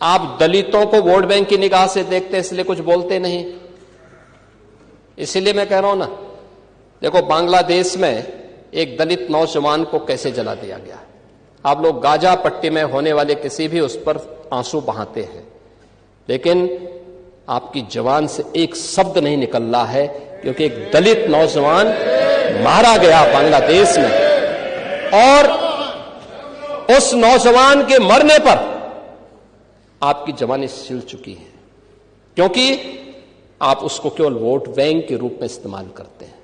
आप दलितों को वोट बैंक की निगाह से देखते इसलिए कुछ बोलते नहीं। इसीलिए मैं कह रहा हूं ना, देखो बांग्लादेश में एक दलित नौजवान को कैसे जला दिया गया। आप लोग गाजा पट्टी में होने वाले किसी भी उस पर आंसू बहाते हैं, लेकिन आपकी जबान से एक शब्द नहीं निकल रहा है, क्योंकि एक दलित नौजवान मारा गया बांग्लादेश में, और उस नौजवान के मरने पर आपकी जबानें सिल चुकी हैं, क्योंकि आप उसको केवल वोट बैंक के रूप में इस्तेमाल करते हैं।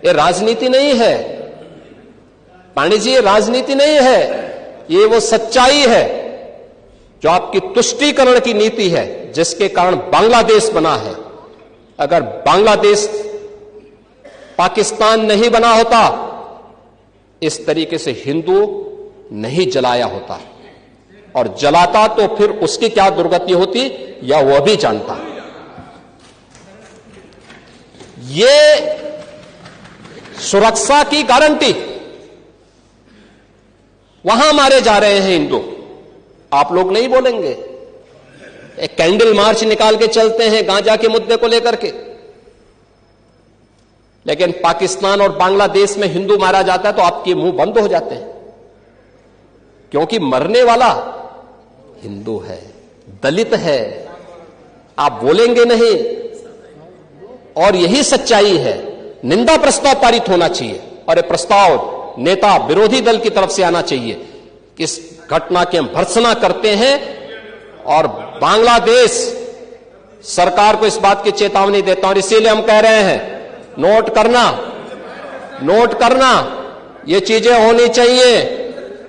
ये राजनीति नहीं है पांडे जी, ये राजनीति नहीं है, ये वो सच्चाई है जो आपकी तुष्टीकरण की नीति है, जिसके कारण बांग्लादेश बना है। अगर बांग्लादेश पाकिस्तान नहीं बना होता, इस तरीके से हिंदू नहीं जलाया होता, और जलाता तो फिर उसकी क्या दुर्गति होती या वह भी जानता। ये सुरक्षा की गारंटी, वहां मारे जा रहे हैं हिंदू, आप लोग नहीं बोलेंगे। एक कैंडल मार्च निकाल के चलते हैं गांजा के मुद्दे को लेकर के, लेकिन पाकिस्तान और बांग्लादेश में हिंदू मारा जाता है तो आपके मुंह बंद हो जाते हैं, क्योंकि मरने वाला हिंदू है, दलित है, आप बोलेंगे नहीं। और यही सच्चाई है। निंदा प्रस्ताव पारित होना चाहिए, और यह प्रस्ताव नेता विरोधी दल की तरफ से आना चाहिए। इस घटना की हम भर्त्सना करते हैं, और बांग्लादेश सरकार को इस बात की चेतावनी देता हूं, और इसीलिए हम कह रहे हैं नोट करना, ये चीजें होनी चाहिए,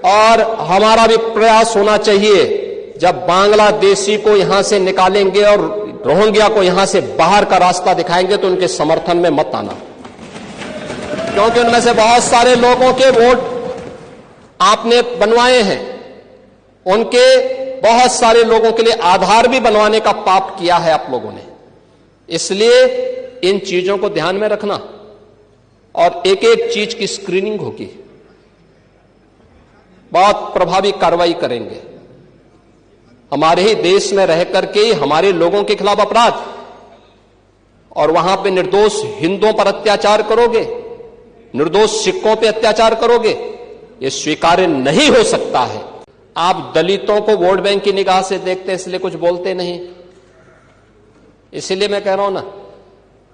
और हमारा भी प्रयास होना चाहिए। जब बांग्लादेशी को यहां से निकालेंगे और रोहिंग्या को यहां से बाहर का रास्ता दिखाएंगे, तो उनके समर्थन में मत आना, क्योंकि उनमें से बहुत सारे लोगों के वोट आपने बनवाए हैं, उनके बहुत सारे लोगों के लिए आधार भी बनवाने का पाप किया है आप लोगों ने। इसलिए इन चीजों को ध्यान में रखना, और एक एक चीज की स्क्रीनिंग होगी, बहुत प्रभावी कार्रवाई करेंगे। हमारे ही देश में रह करके हमारे लोगों के खिलाफ अपराध, और वहां पे निर्दोष हिंदुओं पर अत्याचार करोगे, निर्दोष सिखों पे अत्याचार करोगे, यह स्वीकार्य नहीं हो सकता है। आप दलितों को वोट बैंक की निगाह से देखते इसलिए कुछ बोलते नहीं। इसीलिए मैं कह रहा हूं ना,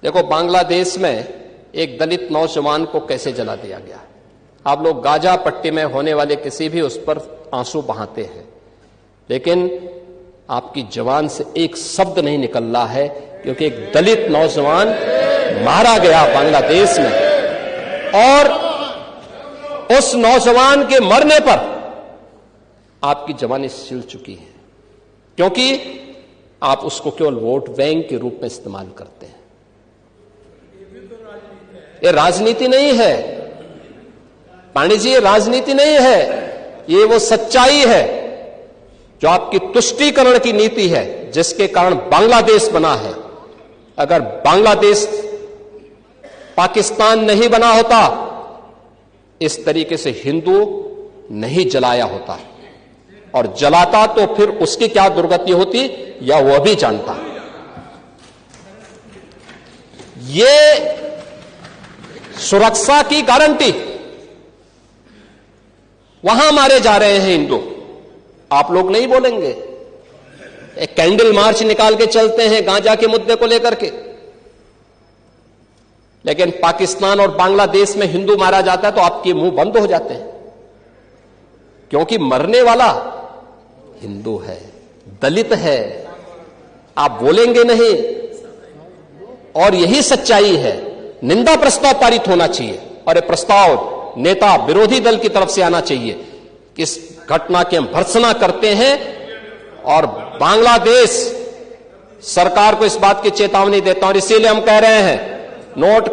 देखो बांग्लादेश में एक दलित नौजवान को कैसे जला दिया गया। आप लोग गाजा पट्टी में होने वाले किसी भी उस पर आंसू बहाते हैं, लेकिन आपकी जबान से एक शब्द नहीं निकल रहा है, क्योंकि एक दलित नौजवान मारा गया बांग्लादेश में, और उस नौजवान के मरने पर आपकी जबानें सिल चुकी हैं, क्योंकि आप उसको केवल वोट बैंक के रूप में इस्तेमाल करते हैं। ये राजनीति नहीं है पांडे जी, ये राजनीति नहीं है, ये वो सच्चाई है जो आपकी तुष्टीकरण की नीति है, जिसके कारण बांग्लादेश बना है। अगर बांग्लादेश पाकिस्तान नहीं बना होता, इस तरीके से हिंदू नहीं जलाया होता, और जलाता तो फिर उसकी क्या दुर्गति होती या वह भी जानता। ये सुरक्षा की गारंटी, वहां मारे जा रहे हैं हिंदू, आप लोग नहीं बोलेंगे। एक कैंडल मार्च निकाल के चलते हैं गांजा के मुद्दे को लेकर के, लेकिन पाकिस्तान और बांग्लादेश में हिंदू मारा जाता है तो आपके मुंह बंद हो जाते हैं, क्योंकि मरने वाला हिंदू है, दलित है, आप बोलेंगे नहीं। और यही सच्चाई है। निंदा प्रस्ताव पारित होना चाहिए, और यह प्रस्ताव नेता विरोधी दल की तरफ से आना चाहिए। इस घटना की हम भर्त्सना करते हैं, और बांग्लादेश सरकार को इस बात की चेतावनी देता हूं, और इसीलिए हम कह रहे हैं नोट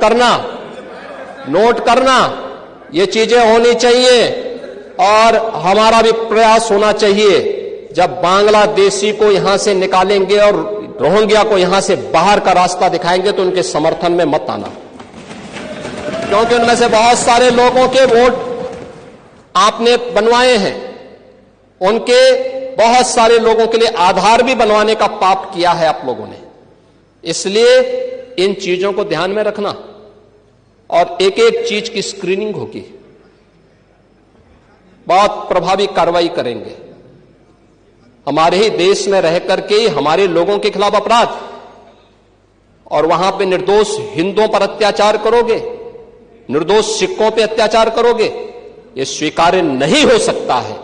करना, ये चीजें होनी चाहिए, और हमारा भी प्रयास होना चाहिए। जब बांग्लादेशी को यहां से निकालेंगे और रोहिंग्या को यहां से बाहर का रास्ता दिखाएंगे, तो उनके समर्थन में मत आना, क्योंकि उनमें से बहुत सारे लोगों के वोट आपने बनवाए हैं, उनके बहुत सारे लोगों के लिए आधार भी बनवाने का पाप किया है आप लोगों ने। इसलिए इन चीजों को ध्यान में रखना और एक एक चीज की स्क्रीनिंग होगी, बहुत प्रभावी कार्रवाई करेंगे। हमारे ही देश में रह करके ही हमारे लोगों के खिलाफ अपराध और वहां पे निर्दोष हिंदुओं पर अत्याचार करोगे, निर्दोष सिखों पे अत्याचार करोगे, यह स्वीकार्य नहीं हो सकता है।